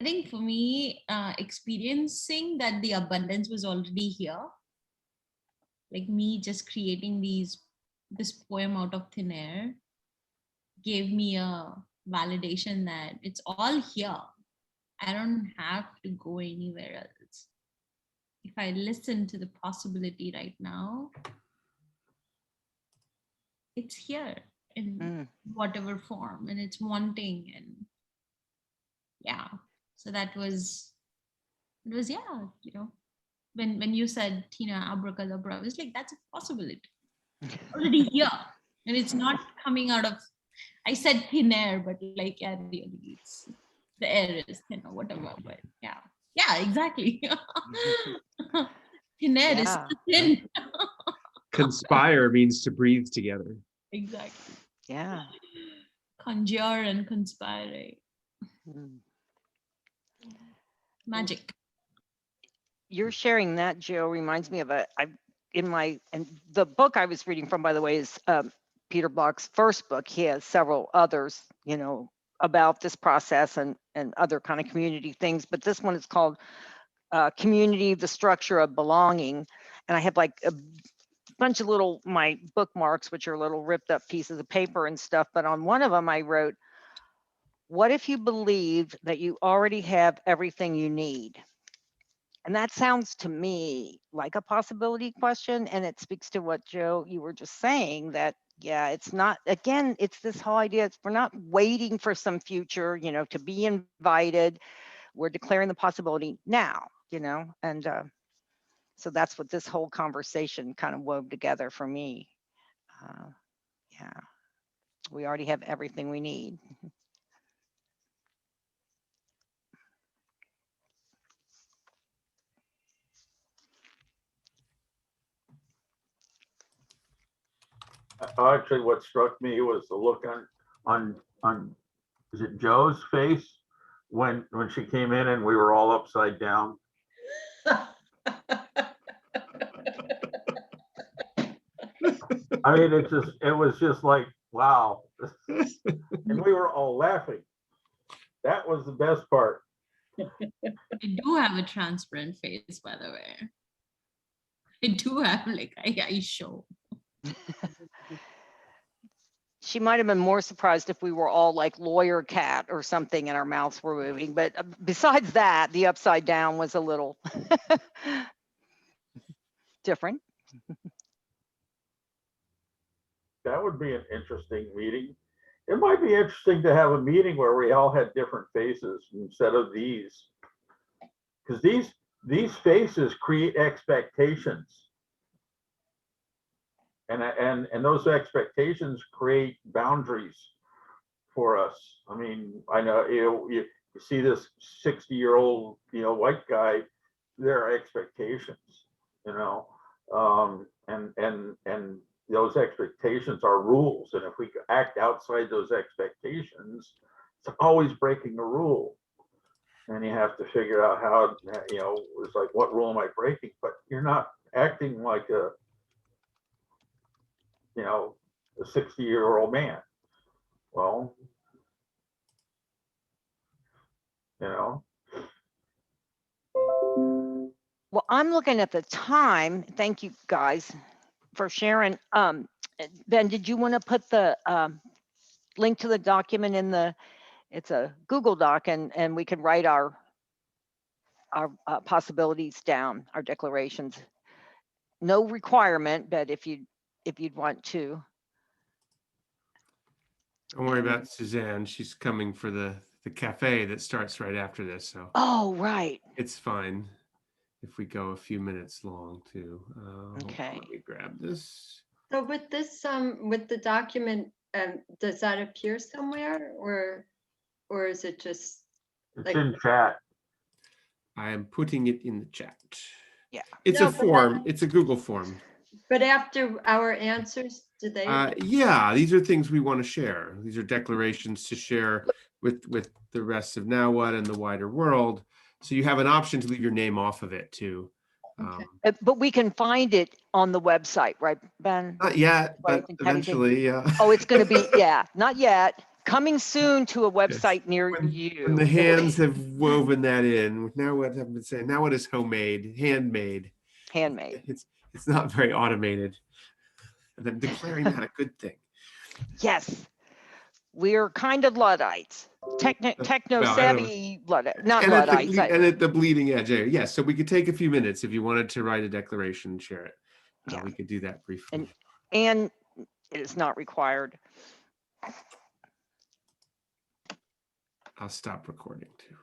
I think for me, experiencing that the abundance was already here, like me just creating this poem out of thin air, gave me a validation that it's all here. I don't have to go anywhere else. If I listen to the possibility right now, it's here in whatever form, and it's wanting. And yeah, so that was, it was, yeah, when you said Tina abracadabra, I was like, that's a possibility already here. And it's not coming out of, I said thin air, but like, yeah, really, it's the air is thin or whatever. But yeah, exactly. Thin air is thin. Conspire means to breathe together. Exactly. Yeah. Conjure and conspire. Magic. You're sharing that, Joe, reminds me of and the book I was reading from, by the way, is Peter Block's first book. He has several others, about this process and other kind of community things, but this one is called Community, the Structure of Belonging. And I have like a bunch of my bookmarks, which are little ripped up pieces of paper and stuff. But on one of them I wrote, what if you believed that you already have everything you need? And that sounds to me like a possibility question. And it speaks to what, Joe, you were just saying, that, yeah, it's not, again, it's this whole idea, we're not waiting for some future, to be invited. We're declaring the possibility now, and so that's what this whole conversation kind of wove together for me. Yeah, we already have everything we need. Actually, what struck me was the look on is it Joe's face when she came in and we were all upside down. I mean, it was just like, wow. And we were all laughing. That was the best part. I do have a transparent face, by the way. I do have, like, I show. She might have been more surprised if we were all like lawyer cat or something and our mouths were moving. But besides that, the upside down was a little different. That would be an interesting meeting. It might be interesting to have a meeting where we all had different faces instead of these, because these faces create expectations. And those expectations create boundaries for us. I mean, I know you see this 60-year-old white guy, there are expectations, and those expectations are rules. And if we act outside those expectations, it's always breaking a rule. And you have to figure out how, it's like, what rule am I breaking? But you're not acting like a 60-year-old man. Well, Well, I'm looking at the time. Thank you guys for sharing. Ben, did you want to put the link to the document in it's a Google Doc, and we can write our possibilities down, our declarations. No requirement, but if you'd want to. Don't worry about Suzanne. She's coming for the cafe that starts right after this. So Right. It's fine if we go a few minutes long too. Okay. Let me grab this. So with this, with the document, does that appear somewhere, or is it just? It's in chat. I am putting it in the chat. Yeah. It's a form. It's a Google form. But after our answers, do they? Yeah, these are things we want to share. These are declarations to share with the rest of Now What and the wider world. So you have an option to leave your name off of it too. Okay. But we can find it on the website, right, Ben? Not yet, but eventually, yeah. Oh, it's going to be, yeah, not yet. coming soon to a website near When you. the hands have woven that in, now what I've been saying, now what is homemade, handmade? Handmade. It's not very automated. And I'm declaring that a good thing. Yes. We're kind of Luddites. Techno Well, I don't know. savvy Luddite, not And at the Luddites. and at the bleeding edge. Yes, so we could take a few minutes if you wanted to write a declaration and share it. Yeah. We could do that briefly. And it is not required. I'll stop recording too.